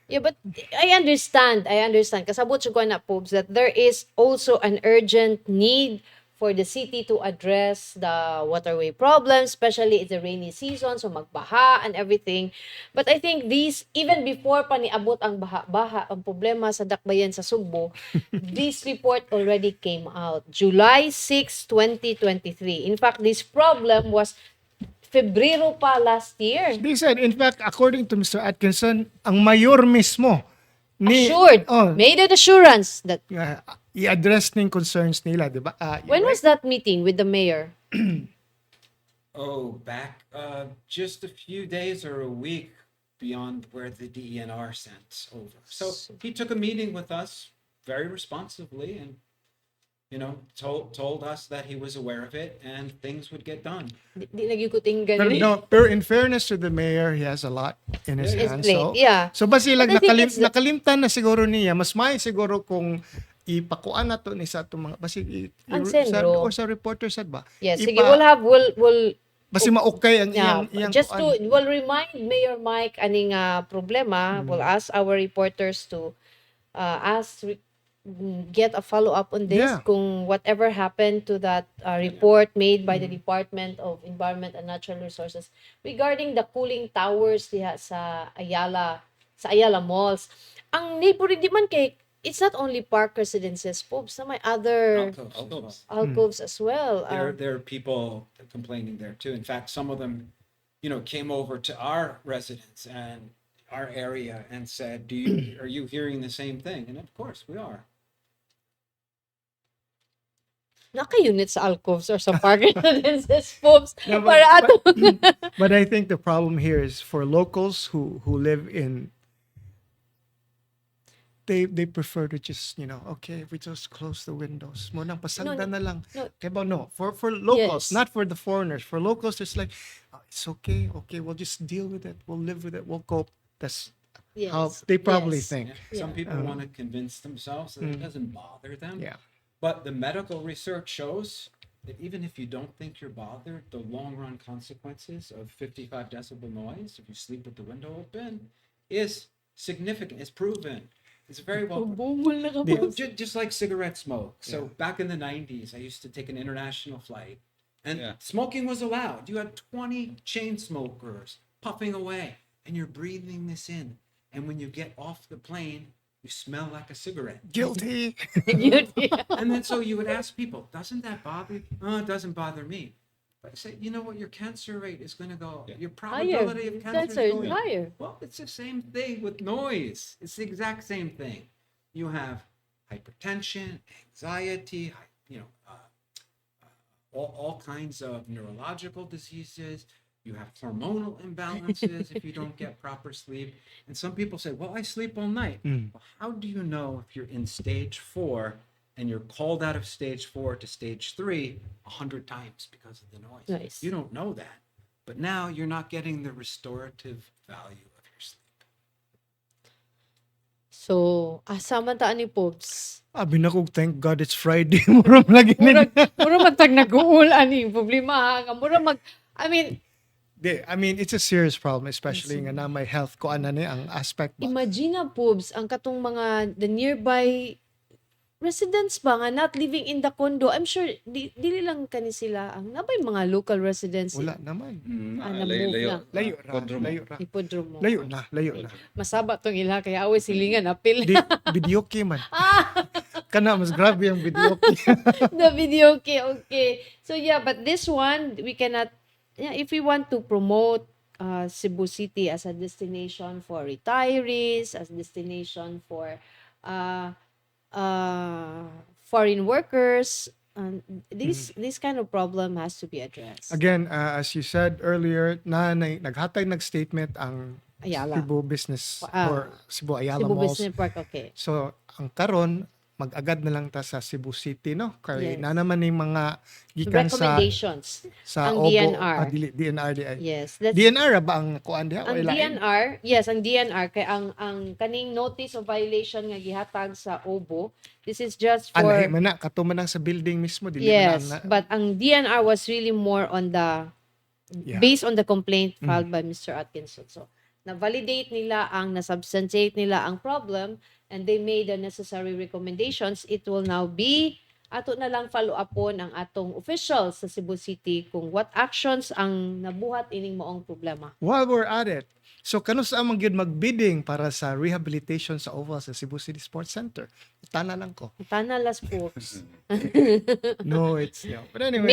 Yeah, but I understand. Kasabot siya ko na, Pobs, that there is also an urgent need for the city to address the waterway problem, especially it's the rainy season, so magbaha and everything. But I think these, even before pa niabot ang baha, ang problema sa dakbayan sa Sugbo, this report already came out. July 6, 2023. In fact, this problem was Febrero pa last year. They said, in fact, according to Mr. Atkinson, ang mayor mismo Assured. Made an assurance that i-address ning concerns nila, di ba? when was that meeting with the mayor? Oh, back just a few days or a week beyond where the DENR sent over. So he took a meeting with us very responsively and, told us that he was aware of it and things would get done. Di nagikuting Pero, ganun. pero in fairness to the mayor, he has a lot in his His hands. plate, yeah. So basilag But I think it's the- nakalimtan na siguro niya. Mas may siguro kung ipakuan na to ni sa itong mga Ang Senro. or sa reporter sad ba? Yes, sige, we'll Basi maukay ang yeah, iyang just kuan. we'll remind Mayor Mike aning problema. We'll ask our reporters to get a follow-up on this Yeah. kung whatever happened to that report made by the Department of Environment and Natural Resources regarding the cooling towers diha sa Ayala Malls. Ang neighboring di man kay it's not only park residences, Pobs, na may other alcoves as well. There are people complaining there too. In fact, some of them, came over to our residence and our area and said, are you hearing the same thing? And of course we are. Naka-unit sa alcoves or sa park residences, Pobs. No, Para ato. But I think the problem here is for locals who live in they prefer to just, okay, we just close the windows. Mo nang pasagda na lang. no. Kaya ba, no, for locals, Yes. not for the foreigners. For locals, it's like, it's okay, we'll just deal with it. We'll live with it. We'll cope. That's how Yes, they probably yes. think. Some people want to convince themselves that it doesn't bother them. Yeah. But the medical research shows that even if you don't think you're bothered, the long run consequences of 55 decibel noise, if you sleep with the window open, is significant. It's proven. It's very well Bumol na ka, Well, Pobs. just like cigarette smoke. So back in the 90s, I used to take an international flight and Yeah. smoking was allowed. You had 20 chain smokers puffing away and you're breathing this in. And when you get off the plane, you smell like a cigarette. Guilty. And then so you would ask people, doesn't that bother you? Oh, it doesn't bother me. But I say, you know what, your cancer rate is going to go, your Higher. probability of Cancer cancer is going higher. Well, it's the same thing with noise. It's the exact same thing. You have hypertension, anxiety, all kinds of neurological diseases. You have hormonal imbalances if you don't get proper sleep. And some people say, well, I sleep all night. Well, how do you know if you're in stage 4 and you're called out of stage 4 to stage 3 100 times because of the noise? Nice. You don't know that. But now you're not getting the restorative value of your sleep. So, asa man taan ni Pobs? Abi na ko, thank God it's Friday. Muram lagi Mura, ni. mura magtag nag-uul ani problema ha. Mura I mean, It's a serious problem, especially nga na may health ko ana ni ang aspect ba. imagine na, Pobs, ang katong the nearby residents ba nga not living in the condo. I'm sure dili lang kani sila ang nabay mga local residents. Wala naman. na-move na. Layo ra, Quadromo. layo ra. Ipodromo. Layo na. Masaba tong ila kaya away silingan apil. Di, videoke man. Kana, mas grabe ang videoke. The video, okay. So yeah, but this one we cannot. Yeah, if we want to promote Cebu City as a destination for retirees, as destination for foreign workers, This kind of problem has to be addressed. Again, as you said earlier, naghatag nag-statement ang Ayala. Cebu Business Ah, or Cebu Ayala Cebu Malls. Business Park, okay. So, ang karon mag-agad na lang ta sa Cebu City, no? Kay Yes. na naman yung mga gikan Recommendations. sa Ang Obo, DNR. DNR di ay. Yes, that's DNR ra ba ang kuan diha o ang ilain? DNR. Yes, ang DNR kay ang kaning notice of violation nga gihatag sa OBO. This is just Lahi for man na katuman ang sa building mismo dili man yes, ang but ang DNR was really more on the yeah. based on the complaint filed by Mr. Atkinson. So, na-validate nila na-substantiate nila ang problem and they made the necessary recommendations. It will now be ato na lang follow upon ang atong officials sa Cebu City kung what actions ang nabuhat ining maong problema. While we're at it, so kano sa amang gyud magbidding para sa rehabilitation sa oval sa Cebu City Sports Center? Tana lang ko. Tanalas sports. No, it's yeah. But anyways,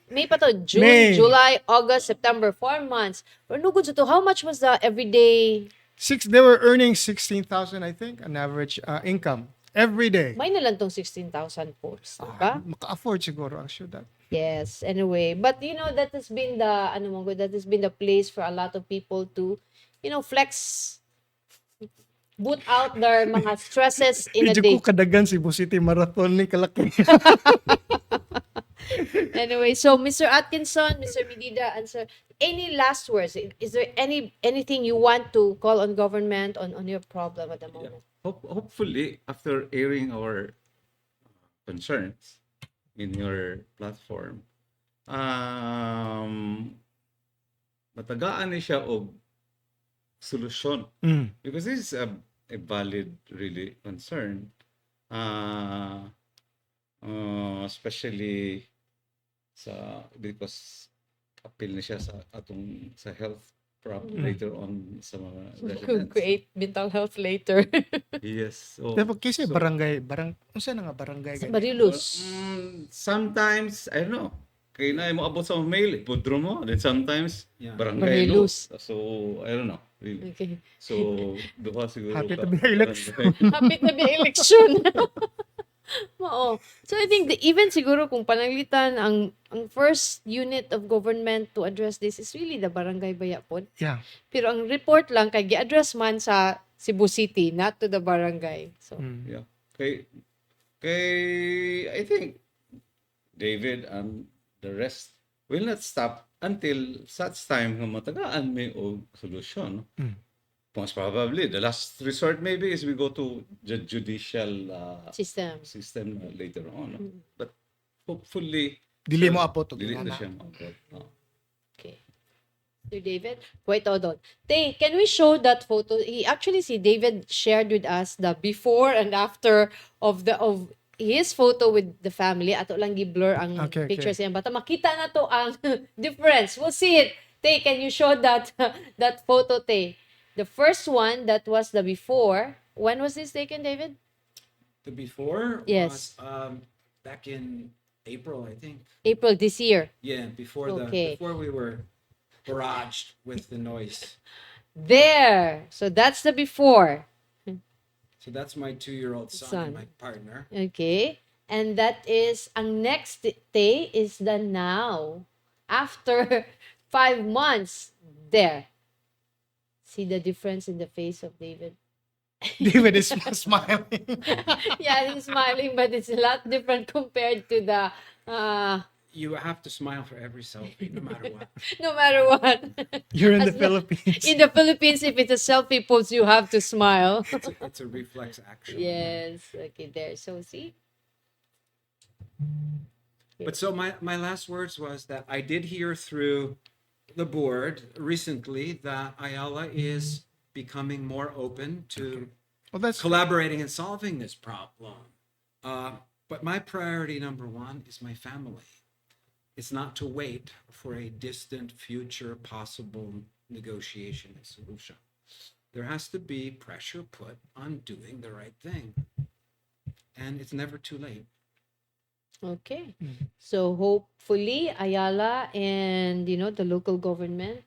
May pa to June, May. July, August, September, 4 months. Pero no good to how much was the everyday they were earning 16,000 I think an average income every day. may na lang tong 16,000 posts, diba? Maka-afford siguro ang syudad. Yes, anyway. But you know, that has been that has been the place for a lot of people to, flex, boot out their mga stresses in a Medyo day. ko kadagan Cebu City Marathon ni kalaki. Anyway, so Mr. Atkinson, Mr. Medida, answer. Any last words? Is there anything you want to call on government on your problem at the moment? Hopefully, after airing our concerns in your platform, matagaan ni siya og solusyon. Because this is a valid, really, concern. Especially because appeal na siya sa atong sa health problem later on sa mga residents. Create mental health later. Yes. So, Pero kasi barang unsa na nga barangay Sa gani? Mariluz. sometimes, I don't know, kaya na mo abot sa mail, ipudro mo. Then sometimes, Yeah. barangay no. Mariluz. So, I don't know. Really. Okay. So, duha siguro. Happy to ka- be election. Hapit na ba election? Oo. So I think even siguro kung pananglitan ang first unit of government to address this is really the barangay Bayapon. Yeah. Pero ang report lang kay gi-address man sa Cebu City, not to the barangay. So Yeah. Kay, I think David and the rest will not stop until such time nga matagaan may og solusyon. Most probably, the last resort maybe is we go to the judicial system. later on. But hopefully, Dili mo apo to dili na ginana. siya maabot. Okay. Sir David, wait, hold on. Tay, can we show that photo? Si David shared with us the before and after of his photo with the family. Ato lang gi-blur ang Okay. pictures niya. Bata makita na to ang difference. We'll see it. Tay, can you show that that photo, Tay? The first one, that was the before. When was this taken, David? The before Yes. was back in April, I think. April this year. Yeah, before Okay. before we were barraged with the noise. There. So that's the before. So that's my 2-year-old son Son. and my partner. Okay. And that is, ang next day is the now. After 5 months, there. See the difference in the face of David? David is smiling. Yeah, he's smiling, but it's a lot different compared to the, You have to smile for every selfie, no matter what. no matter what. You're in the As Philippines. In the Philippines, if it's a selfie pose, you have to smile. It's a reflex action. Yes. Okay, there. So, see? But so my last words was that I did hear through the board recently that Ayala is becoming more open to Well, that's collaborating and solving this problem. But my priority number one is my family. It's not to wait for a distant future possible negotiation and solution. There has to be pressure put on doing the right thing. And it's never too late. Okay. So hopefully Ayala and the local government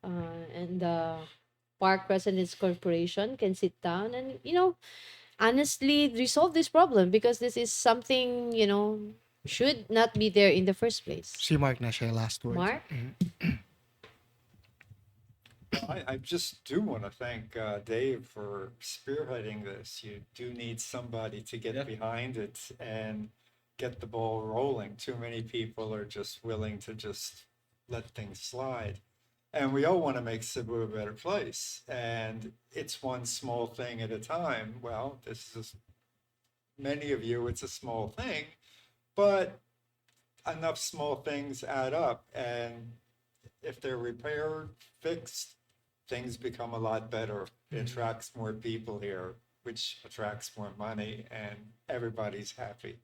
and the Park Residence Corporation can sit down and honestly resolve this problem, because this is something should not be there in the first place. Si Mark na siya last words. Mark? I just do want to thank Dave for spearheading this. You do need somebody to get Yeah. behind it and get the ball rolling. Too many people are just willing to just let things slide. And we all want to make Cebu a better place. And it's one small thing at a time. Well, this is many of you, it's a small thing, but enough small things add up. And if they're repaired, fixed, things become a lot better. It attracts more people here, which attracts more money, and everybody's happy.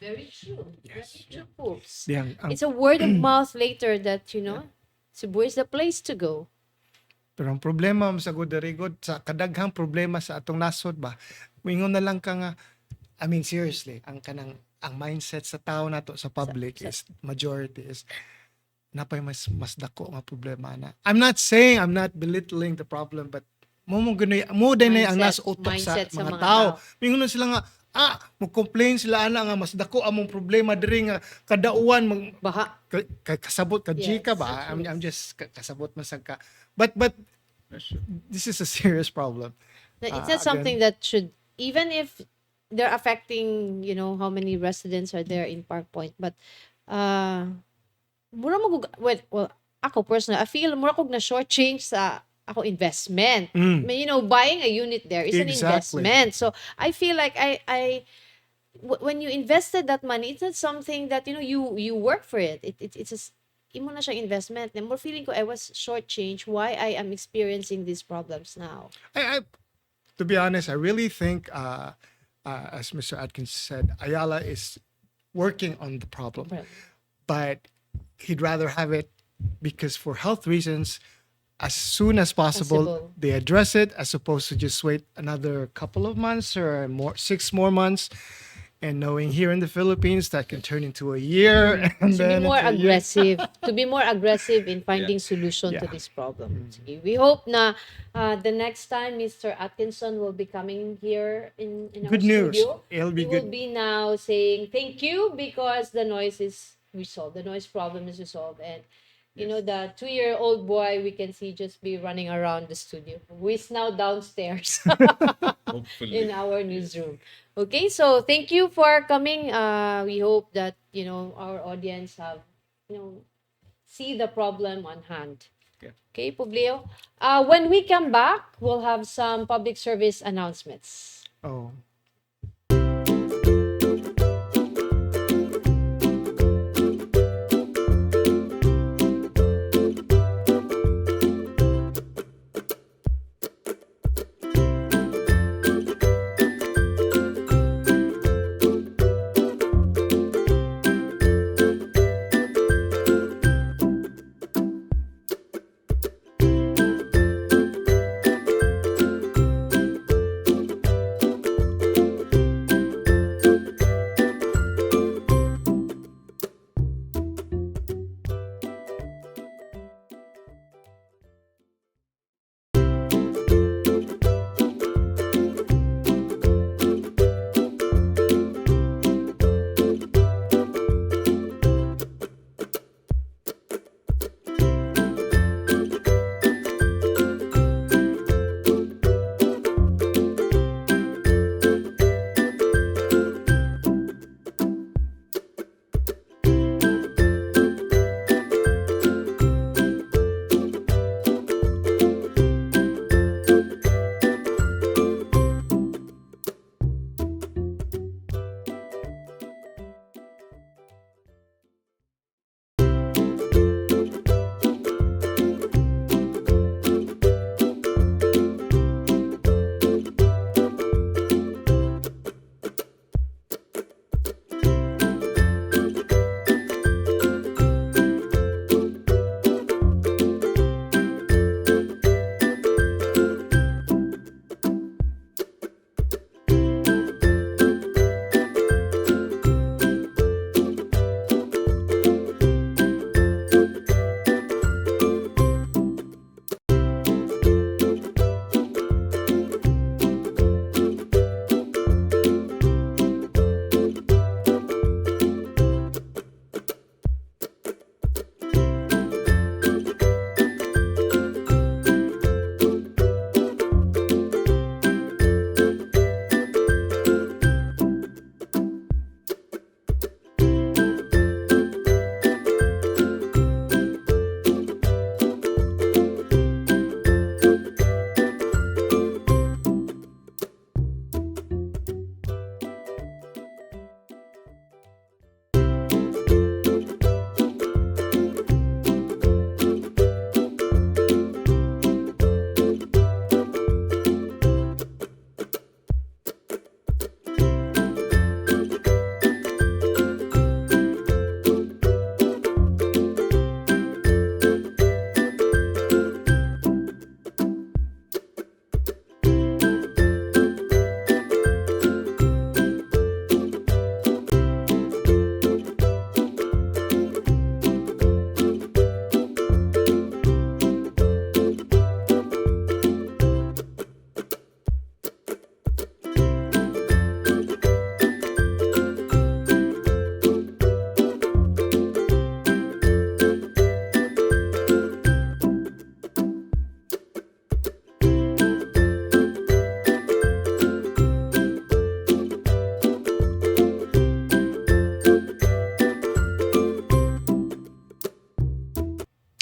Very true. Very true, folks. Yang, ang, It's a word of mouth later that, Cebu is the place to go. pero ang problema sa good sa kadaghang problema sa atong nasod ba, wingon na lang ka nga, I mean seriously, ang mindset sa tao nato sa public is majority is napay mas dako nga problema na. I'm not saying, I'm not belittling the problem, but mo din ang nasa utok sa Mindset sa mga mga tao. tao. Mingon na sila nga, mo-complain sila ana nga mas dako among problema diri nga kadauan Baha. kasabot ka Yes, ka ba? yes. I'm just kasabot masag ka. But this is a serious problem. It's again- not something that should, even if they're affecting, how many residents are there in Park Point, but, mura mo well, ako personally, I feel mura kog na shortchange sa ako investment. I mean, buying a unit there is an Exactly. investment. So I feel like when you invested that money, it's not something that you work for it. It's a imo na siyang investment. And more feeling ko I was shortchanged why I am experiencing these problems now. I to be honest, I really think as Mr. Atkins said, Ayala is working on the problem. Right. But he'd rather have it because for health reasons, as soon as possible, they address it as opposed to just wait another couple of months or 6 more months. And knowing here in the Philippines that can turn into a year and To be then more into a year. aggressive, to be more aggressive in finding solution to Yeah. this problem. Sige, we hope na the next time Mr. Atkinson will be coming here in our Good news. studio, It'll be he will good. be now saying thank you because the noise is resolved. The noise problem is resolved, and the 2-year-old boy we can see just be running around the studio, who is now downstairs Hopefully. in our newsroom. Okay, so thank you for coming. We hope that our audience have see the problem on hand. Yeah. Okay, Publio. When we come back, we'll have some public service announcements. Oh.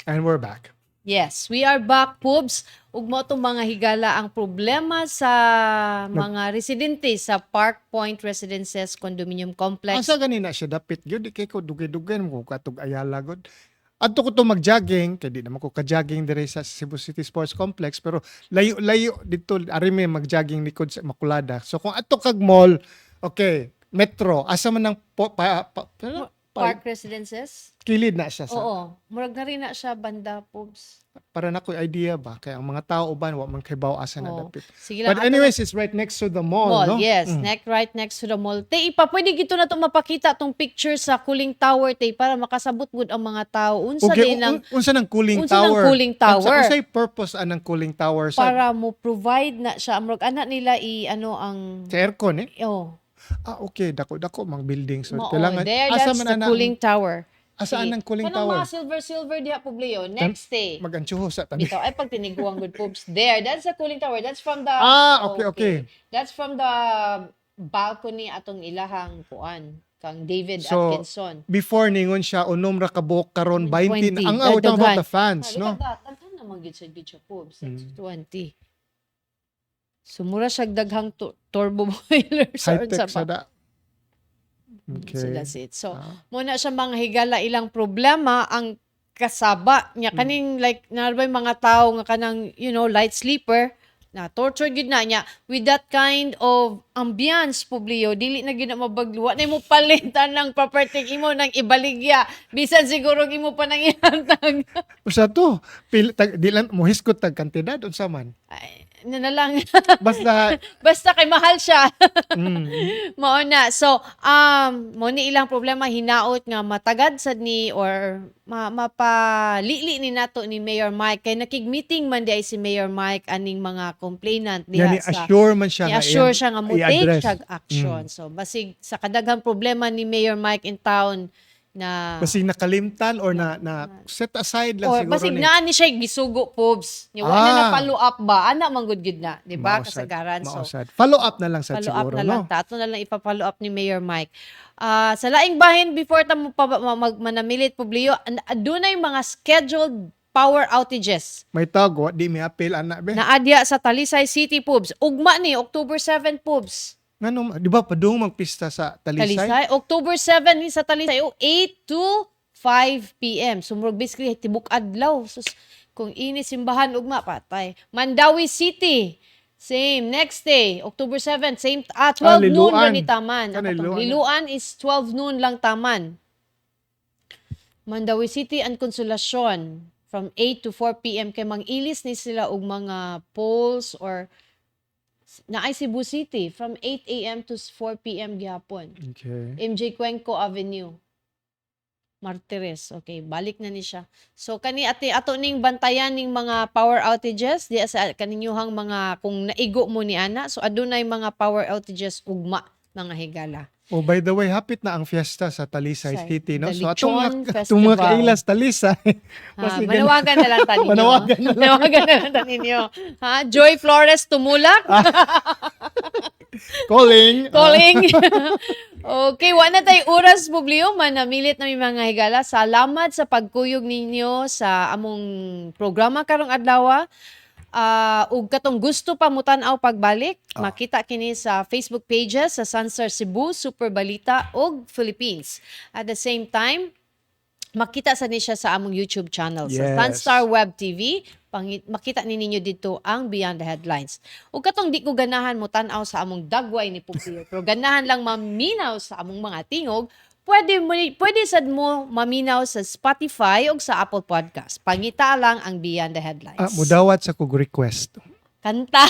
And we're back. Yes, we are back, Pubs. Ug mo itong mga higala ang problema sa mga residente sa Park Point Residences Condominium Complex. Asa ganina siya dapit gyud di kay ko dugay-dugay mo katog Ayala god. Adto ko to mag-jogging kay di naman ko ka-jogging dire sa Cebu City Sports Complex pero layo-layo dito ari may mag-jogging likod sa Makulada. So kung adto kag mall, okay, metro asa man ang Park Residences? kilid na siya sa Oo. Murag na rin na siya banda, Pubs. para na ko idea ba kay ang mga tao uban wa man kay baw asa na Oo. dapit. Sige lang. But anyways, it's right next to the mall, no? Yes, right next to the mall. Te, pwede gito na itong mapakita itong picture sa cooling tower, te, para makasabot gud ang mga tao. Unsa Okay, din ang unsa ng cooling unsa ng tower? cooling tower? Unsay purpose anang cooling tower sa para mo provide na siya. Murag anak nila ano ang aircon eh? oh, Okay, dako mang building so mao, kailangan there, asa that's man the ana cooling tower. asaan ang cooling Kanang tower? mga silver diha Publio. Next day. Mag-antsuho sa tabi. Bitaw ay pag tiniguang good Pubs. There, that's the cooling tower. That's from the Okay. That's from the balcony atong ilahang kuan kang David So, Atkinson. before ningon siya unom ra ka buok karon 20 20, ang we're talking about the fans, Look no? at that. Daghan naman gid sa Beach Pubs. That's 20. Sumura siya daghang turbo boilers or High-tech sa sa da. So Okay. that's it. So, muna siya mga higala ilang problema ang kasaba niya kaning like narbay mga tao nga kanang light sleeper na torture gid na niya with that kind of ambience Publio dili na gid na mabagluwa na mo palitan ng property imo nang ibaligya bisan siguro imo pa nang ihantag. Usa to, di lang mo hiskot tag kantidad unsa man. Ay, na lang. Basta Basta kay mahal siya. mm, Mao na. So, mo ni ilang problema hinaot nga matagad sad ni or mapalili ni nato ni Mayor Mike kay nakig-meeting man di ay si Mayor Mike aning mga complainant diha yani assure man siya nga i-assure siya nga mo take i-address. siya action. So, basig sa kadaghang problema ni Mayor Mike in town na Basig nakalimtan or na set aside lang or siguro basig ni. naa ni siya gisugo Pobs. Nya wala na follow up ba? Ana man gud gid na, di ba? Mausad, Kasagaran. So, mausad. Follow up na lang sa follow up siguro, na lang no? ta. Ato na lang ipa-follow up ni Mayor Mike. Sa laing bahin before ta mo manamilit Publio, adunay mga scheduled power outages May tago, di may appeal ana be. naadya sa Talisay City Pubs. Ugma ni October 7 Pubs. Ngano, di ba padung magpista sa Talisay? Talisay. October 7 ni sa Talisay. 8 to 5 p.m. Sumurog basically tibuk adlaw. Sus, kung ini simbahan ugma patay. Mandawi City. Same. Next day, October 7, same 12 noon Liluan. lang ni taman. Kanay Ang Liluan. Liluan is 12 noon lang taman. Mandawi City and Consolacion from 8 to 4 p.m. kay mangilis ni sila og mga polls or naay Cebu City from 8 a.m. to 4 p.m. gihapon. Okay. MJ Cuenco Avenue. Martires. Okay, balik na ni siya. So kani ato ning bantayan ning mga power outages di sa kaninyuhang mga kung naigo mo ni ana. So adunay mga power outages ugma mga higala. Oh, by the way, hapit na ang fiesta sa Talisay Sa City, no? So, Lechon atong Festival. mga kailas Talisay. Mas ni Manawagan na lang ta ninyo. Manawagan na lang. Manawagan na lang ta ninyo. Ha? Joy Flores tumulak. calling. Calling. Okay, wala tay oras Publio manamilit na may mga higala. Salamat sa pagkuyog ninyo sa among programa karong adlaw. Ug katong gusto pa mutan-aw pagbalik, makita kini sa Facebook pages sa Sunstar Cebu, Super Balita ug Philippines. At the same time, makita sa ni siya sa among YouTube channel sa Yes. Sunstar Web TV. Makita ni ninyo dito ang Beyond the Headlines. Ug katong di ko ganahan mo tan-aw sa among dagway ni Publio, pero ganahan lang maminaw sa among mga tingog, pwede sad mo maminaw sa Spotify o sa Apple Podcast. Pangita lang ang Beyond the Headlines. Mudawat sa kog request. Kanta.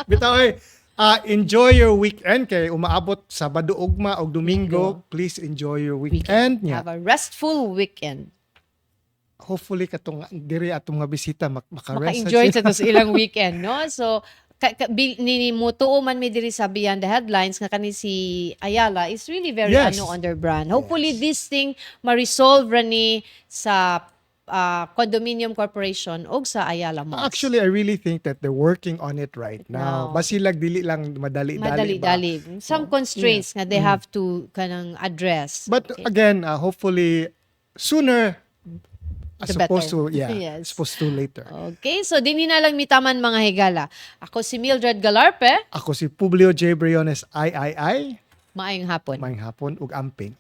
Bitaw, enjoy your weekend kay umaabot Sabado ugma og Domingo. Please enjoy your weekend. Yeah. Have a restful weekend. Hopefully katong diri atong mga bisita maka-rest Maka-enjoy sila. sa ilang weekend, no? So, ni mutuo man mi diri sa Beyond the Headlines nga kani si Ayala is really very Yes. on their brand. Hopefully this thing ma-resolve ra ni sa Condominium Corporation o sa Ayala Malls. Actually, I really think that they're working on it right now. No. Basilag dili lang madali-dali ba? Madali-dali. Some constraints nga they have to kanang address. But Okay. again, hopefully sooner As The opposed better. to, yeah, Yes. as opposed to later. Okay, so din na lang mitaman mga higala. Ako si Mildred Galarpe. Ako si Publio J. Briones, I. Maayong hapon. Maayong hapon, ug amping.